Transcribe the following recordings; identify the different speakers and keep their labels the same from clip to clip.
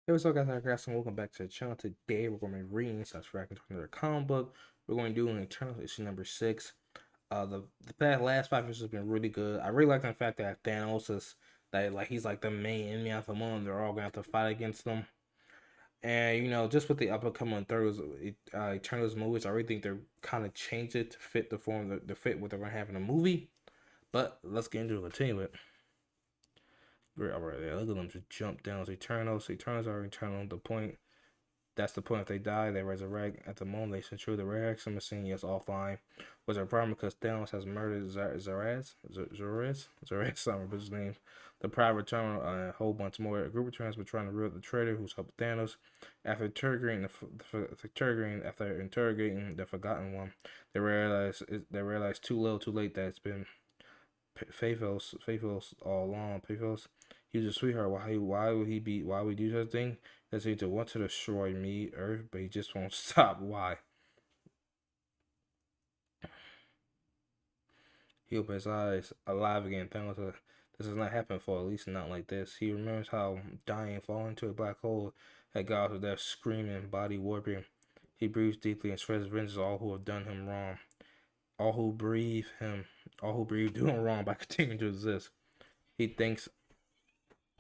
Speaker 1: Hey, what's up, guys? And welcome back to the channel. Today, we're going to be reading / reacting to another comic book. We're going to do an Eternal issue number 6. The last 5 issues have been really good. I really like the fact that Thanos is he's like the main enemy of the moon. They're all gonna have to fight against them. And just with the upcoming third Eternals movies, I really think they're kind of changed it to fit the form to fit what they're gonna have in the movie. But let's get into it. Continue it. All right, yeah, look at them just jump down. Eternals. Eternals are eternal. That's the point. If they die, they resurrect. At the moment, they central the reaction machine is offline. Was a problem because Thanos has murdered Zaraz, I remember his name. The private terminal and a whole bunch more. A group of trans were trying to root the traitor who's helped Thanos. After interrogating the Forgotten One, they realize too little, too late that it's been Faithos all along. Faithos, he was a sweetheart. Why would he do such a thing? Because he want to destroy me, Earth, but he just won't stop. Why? He opened his eyes, alive again. Thanos, this has not happened for at least not like this. He remembers how dying, falling into a black hole, had got with death, screaming, body warping. He breathes deeply and spreads vengeance on all who have done him wrong. All who breathe him, all who breathe do him wrong by continuing to exist. He thinks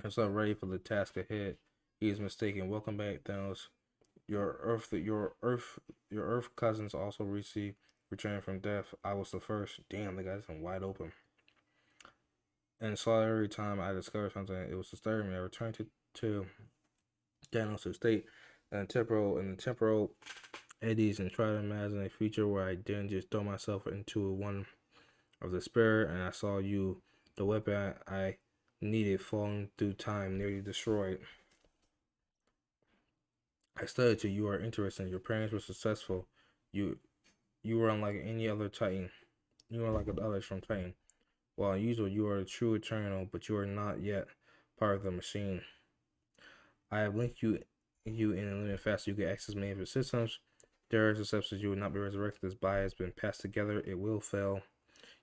Speaker 1: himself ready for the task ahead. He is mistaken. Welcome back, Thanos. Your Earth cousins also received return from death. I was the first. Damn, they got some wide open. And so every time I discovered something, it was disturbing me. I returned to Thanos' state and the temporal eddies and try to imagine a future where I didn't just throw myself into one of despair and I saw you, the weapon I needed, falling through time, nearly destroyed. I studied you. You are interesting. Your parents were successful. You you were unlike any other Titan. You are like the others from Titan. While usual, you are a true Eternal, but you are not yet part of the machine. I have linked you in a limited fast so you can access many of your systems. There is a substance you will not be resurrected. This body has been passed together. It will fail.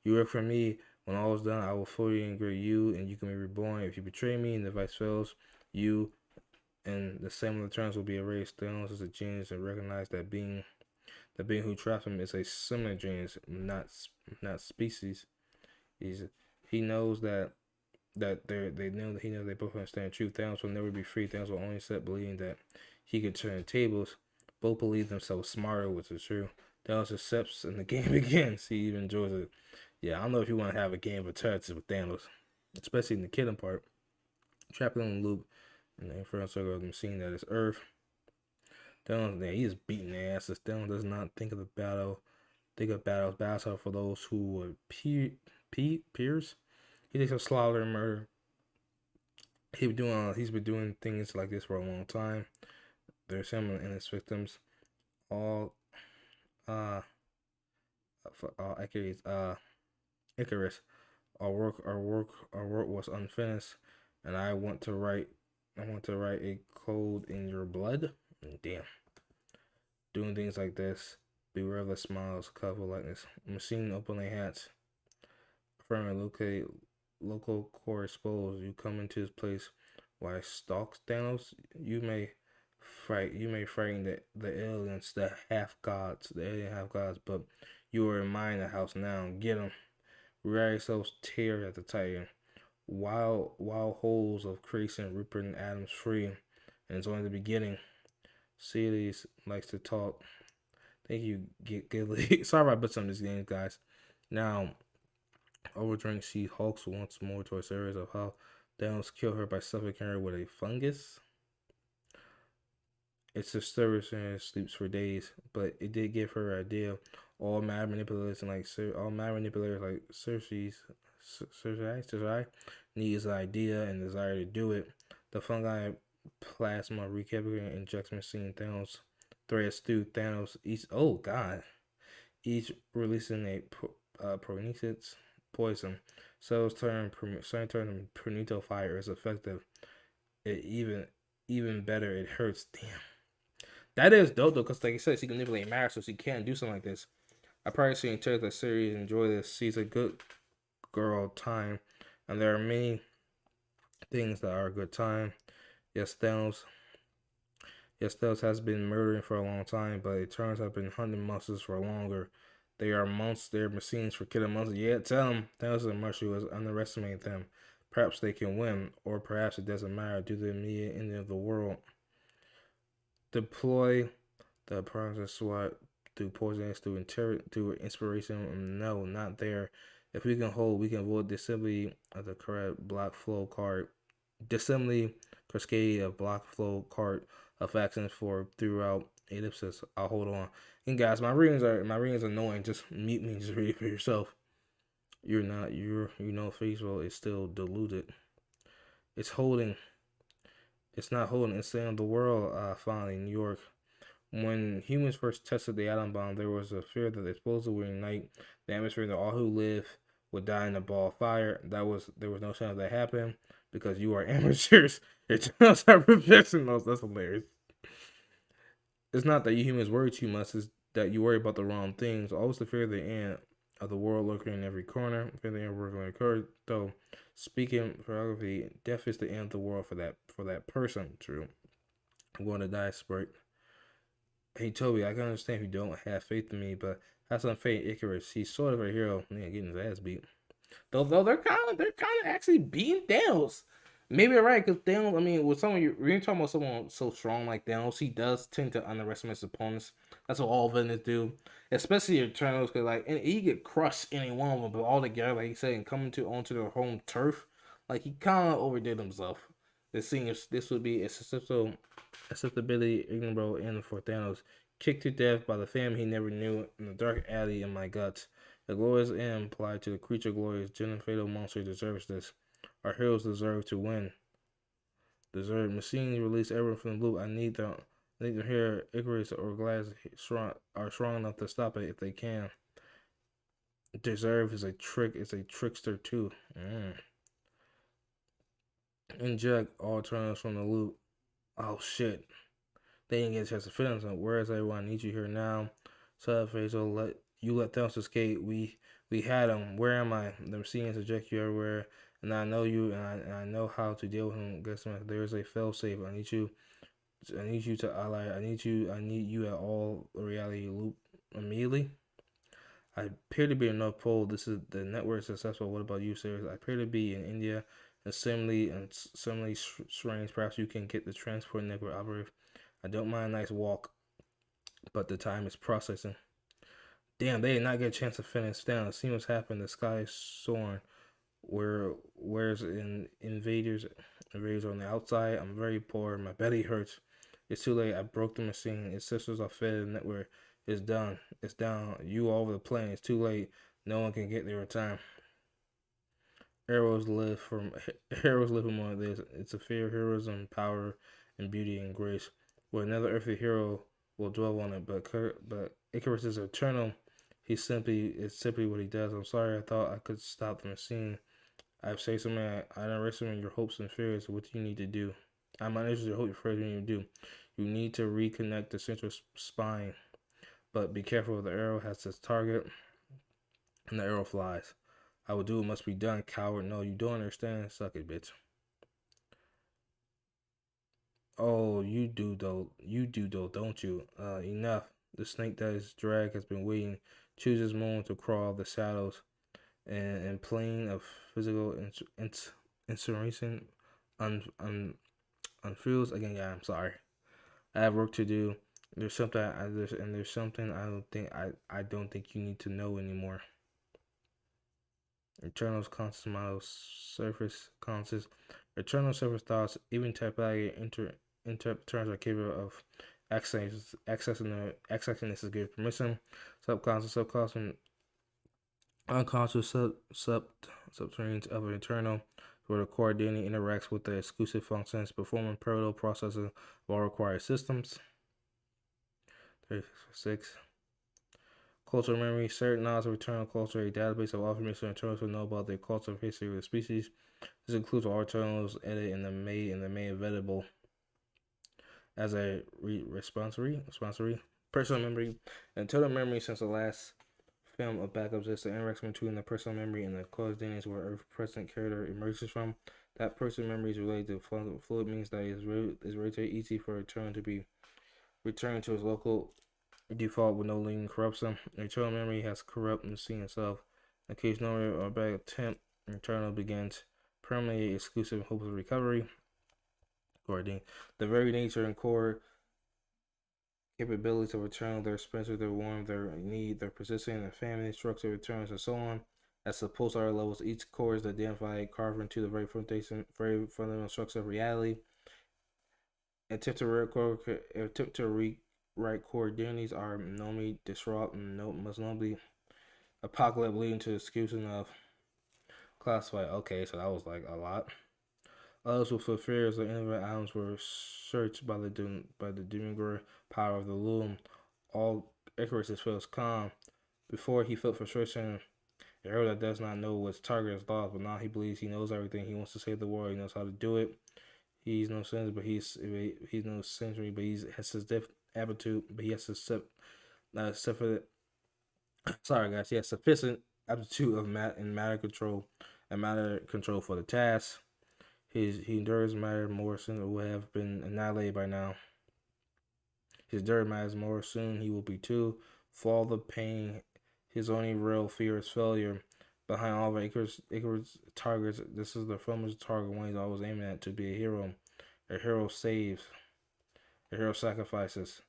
Speaker 1: You work for me. When all is done, I will fully integrate you, and you can be reborn. If you betray me and the device fails, you and the same returns will be erased. Thanos is a genius and recognize that being who trapped him is a similar genius, not species. He's he knows that they know that he knows they both understand truth. Thanos will never be free. Thanos will only set believing that he could turn tables. Both believe themselves smarter, which is true. Thanos accepts and the game begins. He even enjoys it. Yeah, I don't know if you want to have a game of touch with Thanos, especially in the killing part. Trapped in the loop in the Inferno Circle of them seeing that it's Earth. Thanos, yeah, he's beating their asses. Thanos does not think of the battle. Think of battles. Battles are for those who were peers. He thinks of slaughter and murder. He's been doing things like this for a long time. There's him and his victims. All uh Icarus. Our work was unfinished, and I want to write a code in your blood. Damn, doing things like this. Beware of the smiles, cover likeness. Machine openly hatch. Affirming locate local core exposed. You come into this place while I stalk Thanos. You may frighten the aliens, the alien half gods, but you are in mine the house now. Get them. Rear yourselves tear at the Titan. Wild holes of creation ripping atoms free. And it's only the beginning. Celes likes to talk. Thank you, Gilly. Sorry if I put some of these games, guys. Now, Overdrink she hulks once more towards areas of how Thanos killed her by suffocating her with a fungus. It's disturbing and sleeps for days, but it did give her an idea. All mad manipulators like Cersei needs an idea and desire to do it. The fungi plasma recapitulating injection machine Thanos threads through Thanos each releasing a pernicious poison. Cells turn Pernito fire is effective. It even better. It hurts. Damn. That is dope though, because like you said, she can manipulate matter, so she can do something like this. I probably seen Taylor the series enjoy this. She's a good girl time, and there are many things that are a good time. Yes, Thanos. Yes, Thanos has been murdering for a long time, but Eternals have been hunting monsters for longer. They are monsters. They're machines for killing monsters. Yeah, tell them Thanos and Marshall was underestimate them. Perhaps they can win, or perhaps it doesn't matter due to the immediate ending of the world. Deploy the process SWAT through poisonous, through inspiration. No, not there. If we can hold, we can avoid the assembly of the correct block flow card. Dissembly cascade of block flow card of actions for throughout ellipsis. I'll hold on. And guys, my readings are annoying. Just mute me. Just read it for yourself. You're not. Facebook is still diluted. It's holding. It's not holding. It's saying the world. Finally, New York. When humans first tested the atom bomb, there was a fear that the explosion would ignite the atmosphere, that all who live would die in a ball of fire. There was no chance of that happening because you are amateurs. It's not professionals. That's hilarious. It's not that you humans worry too much; it's that you worry about the wrong things. Always the fear of the end of the world lurking in every corner. Fear the end of the world going to occur. Though, speaking photography, death is the end of the world for that person. True. I'm going to die, Spurt. Hey Toby, I can understand if you don't have faith in me, but have some faith in Icarus. He's sort of a hero. Man, getting his ass beat. Though they're kind of actually beating Thanos. Maybe you're right, because Thanos. I mean, with someone when you're talking about someone so strong like Thanos, he does tend to underestimate his opponents. That's what all villains do, especially Eternals, because like and he get crushed any one of them, but all together, like you said, and coming to onto their home turf, like he kind of overdid himself. It seems this would be a susceptibility ignorable end for Thanos. Kicked to death by the family he never knew in the dark alley in my guts. The glorious end applied to the creature glorious, genuine fatal monster deserves this. Our heroes deserve to win. Deserve machines release everyone from the loop. I need to hear Icarus or Glass are strong enough to stop it if they can. Deserve is a trick. It's a trickster too. Inject all turns from the loop. Oh shit. They didn't get a chance to finish them. Whereas everyone needs you here now. Subfacial, let Thanos escape. We had him. Where am I? The machines eject you everywhere, and I know you, and I know how to deal with him. Guess what? There is a fail safe. I need you. I need you to ally. I need you. I need you at all reality loop immediately. I appear to be in North Pole. This is the network successful. What about you, sir? I appear to be in India. Similarly strange. Perhaps you can get the transport network operative. I don't mind a nice walk, but the time is processing. Damn, they did not get a chance to finish down. See what's happened. The sky is soaring. Where's invaders on the outside? I'm very poor. My belly hurts. It's too late. I broke the machine. Its systems are fed. The network is done. It's down. You all over the plane. It's too late. No one can get there in time. Arrows live from Heroes live from one of this. It's a fear of heroism, power, and beauty and grace. Where another earthly hero will dwell on it, but Icarus is eternal. It's simply what he does. I'm sorry. I thought I could stop the machine. I've said something. I underestimate your hopes and fears. What do you need to do? I'm not interested in your hopes and fears. What you need to do? You need to reconnect the central spine, but be careful. The arrow has its target, and the arrow flies. I will do what must be done, coward. No, you don't understand. Suck it, bitch. Oh, you do though. You do though, don't you? Enough. The snake that is dragged has been waiting. Choose this moment to crawl the shadows and plane of physical insurrection unfurls again. Yeah, I'm sorry. I have work to do. There's something I don't think you need to know anymore. Eternal's conscious model surface conscious. Eternal surface thoughts, even telepathic terms are capable of accessing this is given permission. Subconscious, unconscious subterraneans of an eternal, where the core DNA interacts with the exclusive functions, performing parallel processes of all required systems. 36. Cultural memory, certain knowledge of eternal culture, a database of all information eternals will know about the cultural history of the species. This includes all eternals edited and made available as a responsory personal memory. Internal memory since the last film of backups is the interaction between the personal memory and the closed DNA where Earth present character emerges from. That person memory is related to fluid means that it's relatively easy for a return to be returned to its local default with no lingering corruption. Eternal memory has corrupt and seen itself. In case no or bad attempt, internal begins permanently exclusive hope of recovery. According the very nature and core capabilities of return, their expensive, their warmth, their need, their persistent and family structure returns and so on. At supposed other levels, each core is identified, carved into the very foundation, very fundamental structure of reality. Attempt to rewrite core identities are normally disrupt and must normally apocalypse leading to execution of classified. Okay, so that was like a lot. Others with fears of innovative items were searched by the demigod power of the loom. All Icarus feels calm. Before he felt frustration, a hero that does not know what target is lost, but now he believes he knows everything. He wants to save the world. He knows how to do it. He's no sense, but he's no sensory, but he has his depth aptitude, but he has to suffer. Sorry, guys. He has sufficient aptitude of matter control for the task. He endures matter more soon would have been annihilated by now. His dirt matters more soon he will be too. For all the pain, his only real fear is failure. Behind all of Icarus targets, this is the film's target one he's always aiming at to be a hero. A hero saves. A hero sacrifices.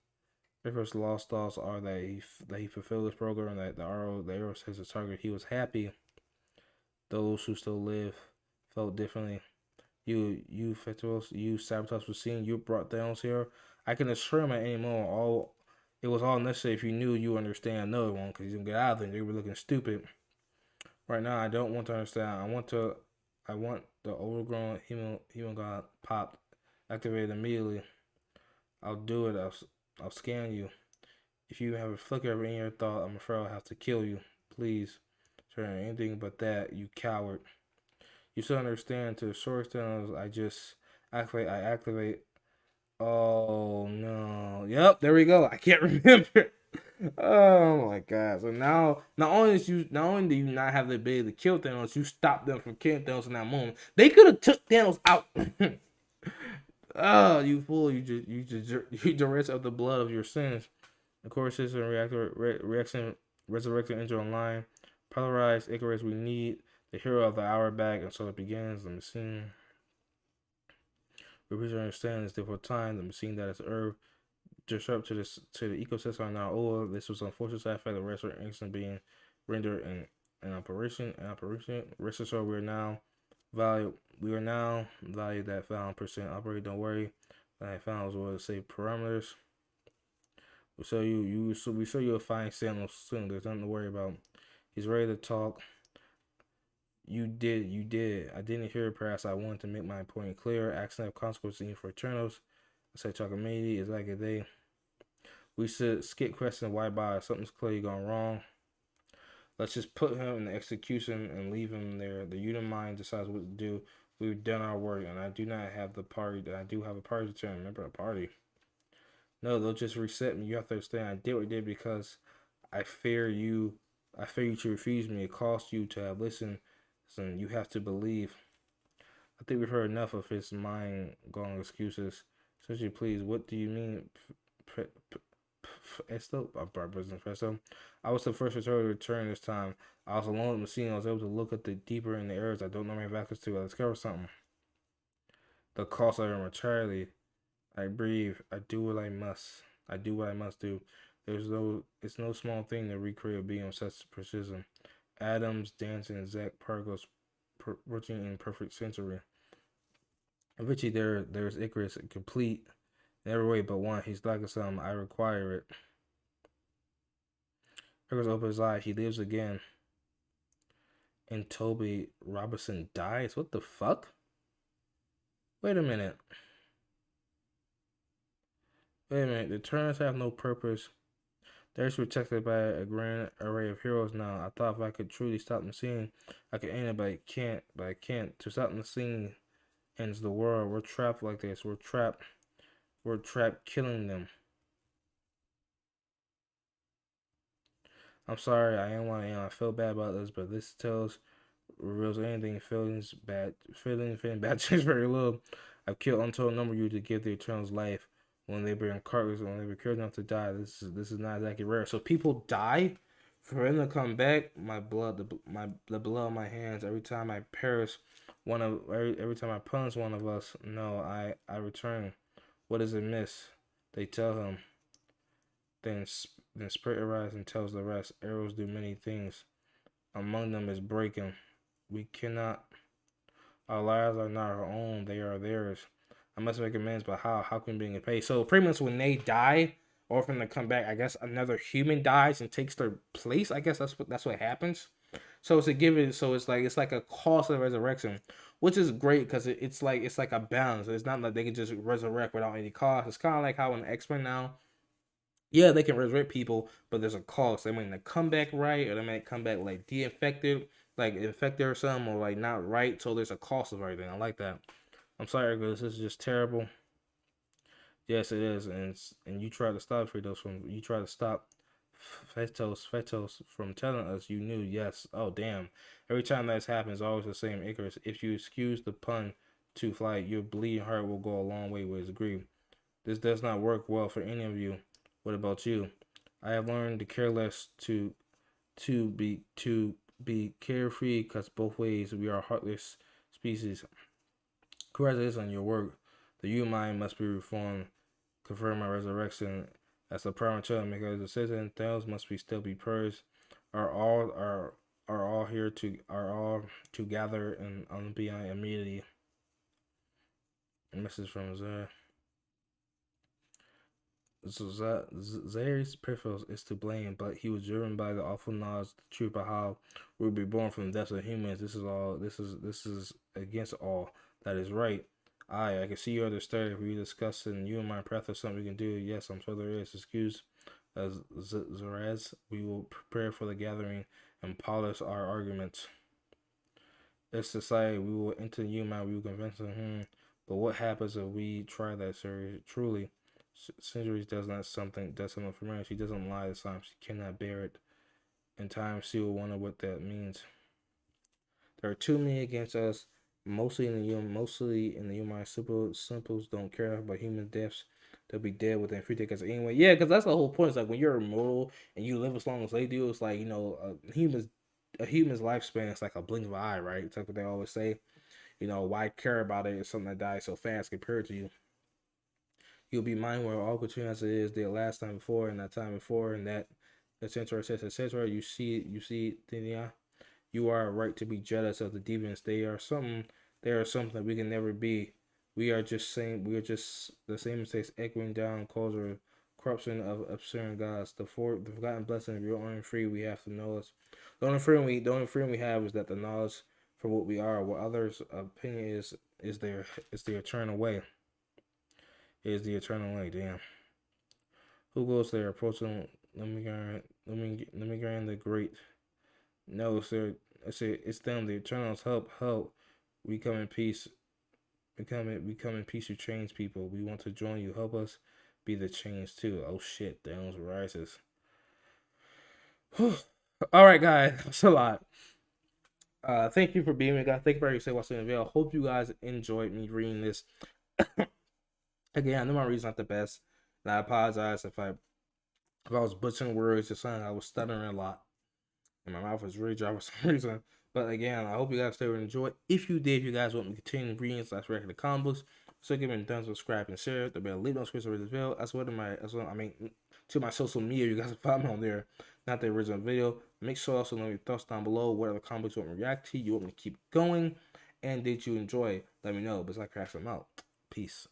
Speaker 1: Icarus' lost thoughts are that he fulfilled his program, that the arrow says his target. He was happy. Those who still live felt differently. You Fetros, you Sabotage was seeing you brought Thanos here. I can assure him at any moment it was all necessary if you knew you understand another one because you didn't get out of there. They were looking stupid. Right now, I don't want to understand. I want the overgrown human god popped, activated immediately. I'll do it. I'll scan you. If you have a flicker of any other thought, I'm afraid I'll have to kill you. Please, turn anything but that, you coward. You still understand to the short extent I just activate. Oh no. Yep, there we go. I can't remember. Oh my god. So now not only do you not have the ability to kill Thanos, you stop them from killing Thanos in that moment. They could have took Thanos out. Oh, you fool, you duress of the blood of your sins. The core system reaction resurrected Angel Online. Polarized Icarus, we need the hero of the hour back, and so it begins. The machine. We reach understand this difficult time. The machine that is Earth disrupt to the ecosystem are now over. This was unfortunate side effect of restoration being rendered in operation. Rest assured we are now valued that found percent operate. Don't worry. I found was what to say parameters. We show you a fine signal soon. There's nothing to worry about. He's ready to talk. You did. I didn't hear it. Perhaps I wanted to make my point clear. Accident of consequences for Eternals. I said talking maybe is like a day. We should skip question why by something's clearly gone wrong. Let's just put him in the execution and leave him there. The unit mind decides what to do. We've done our work, and I do not have the party. I do have a party to turn. Remember a party? No, they'll just reset me. You have to understand. I did what I did because I fear you. I fear you to refuse me. It costs you to have listened. So you have to believe. I think we've heard enough of his mind-going excuses. Essentially, please, what do you mean, Esto? President Festo? I was the first return to return this time. I was alone in the scene. I was able to look at the deeper in the areas I don't normally have access to. I discovered something. The cost of entirely. I breathe. I do what I must. I do what I must do. It's no small thing to recreate a being of such precision. Atoms dancing exact particles working in perfect sensory. Eventually, there's Icarus, complete in every way but one. He's like something. I require it. Icarus opens his eye. He lives again. And Toby Robinson dies. What the fuck? Wait a minute. The turns have no purpose. They're protected by a grand array of heroes now. I thought if I could truly stop the scene, I could end it, but I can't. To stop the scene ends the world. We're trapped like this. We're trapped. We're trapped killing them. I'm sorry, I am what I am. I feel bad about this, but this tells reveals anything. Feeling bad change very little. I've killed untold number of you to give the Eternals life when they bring carcass when they were cured enough to die. This is not exactly rare. So people die for him to come back. The blood on my hands. Every time I perish, every time I punish one of us. No, I return. What is amiss? They tell him. Then Spirit arises and tells the rest. Arrows do many things. Among them is breaking. We cannot. Our lives are not our own; they are theirs. I must make amends, but how? How can being paid? So pretty much when they die, or when they come back, I guess another human dies and takes their place. I guess that's what happens. So it's a given. So it's like a cost of resurrection, which is great because it's like a balance. It's not like they can just resurrect without any cost. It's kind of like how in X Men now, yeah, they can resurrect people, but there's a cost. They might not come back right, or they might come back like de-infected, like infected or something, or like not right. So there's a cost of everything. I like that. I'm sorry, guys. This is just terrible. Yes, it is, and you try to stop Kratos from you try to stop Fetos from telling us you knew. Yes. Oh damn. Every time that's happened, it's always the same. Icarus. If you excuse the pun to flight, your bleeding heart will go a long way with his grief. This does not work well for any of you. What about you? I have learned to care less to be carefree because both ways we are heartless species. Congratulations on your work. The you mind must be reformed. Confirm my resurrection as a premature make a decision. Thales must be still be purged. Are all here to are all to gather and beyond immediately. A message from Zara. So Zary's preface is to blame, but he was driven by the awful knowledge, the truth about how we will be born from the depths of humans. This is all. This is against all that is right. I can see you are disturbed. We discussing you and my breath or something we can do. Yes, I'm sure there is. Excuse as Zaraz. We will prepare for the gathering and polish our arguments. It's society. We will enter human. We will convince them. But what happens if we try that, sir? Truly. Centuries does something for her. She doesn't lie this time. She cannot bear it. In time, she will wonder what that means. There are too many against us. Mostly in the human simples don't care about human deaths. They'll be dead within 3 decades anyway. Yeah, because that's the whole point. It's like when you're immortal and you live as long as they do. It's like a human's lifespan is like a blink of an eye, right? It's like what they always say. Why care about it if something that dies so fast compared to you? You'll be mindful of all between as it is the last time before and that time before and that etc etc. You see Dinya, you are right to be jealous of the demons. They are something we can never be. We are just the same mistakes echoing down calls or corruption of absurd gods. The forgotten blessing of your own free we have to know us. The only freedom we have is that the knowledge for what we are, what others' opinion is the eternal way. Is the eternal way. Damn. Who goes there? Approaching. Let me grant the great. No, sir. It's them. The Eternals help. We come in peace. We come in peace to change people. We want to join you. Help us be the change too. Oh shit, Thanos rises. All right, guys, that's a lot. Thank you for being with me, guys. Thank you for everything watching the video. Hope you guys enjoyed me reading this. Again, I know my read's not the best, and I apologize if I was butchering words or something. I was stuttering a lot, and my mouth was really dry for some reason. But again, I hope you guys stay and enjoy. If you did, if you guys want me to continue reading / record the comic books, so give me a thumbs up, subscribe, and share. There'll be a link on the description as well. To my social media, you guys can follow me on there. Not the original video. Make sure also know your thoughts down below. What other comic books you want me to react to? You want me to keep going? And did you enjoy? Let me know. But I crash them out. Peace.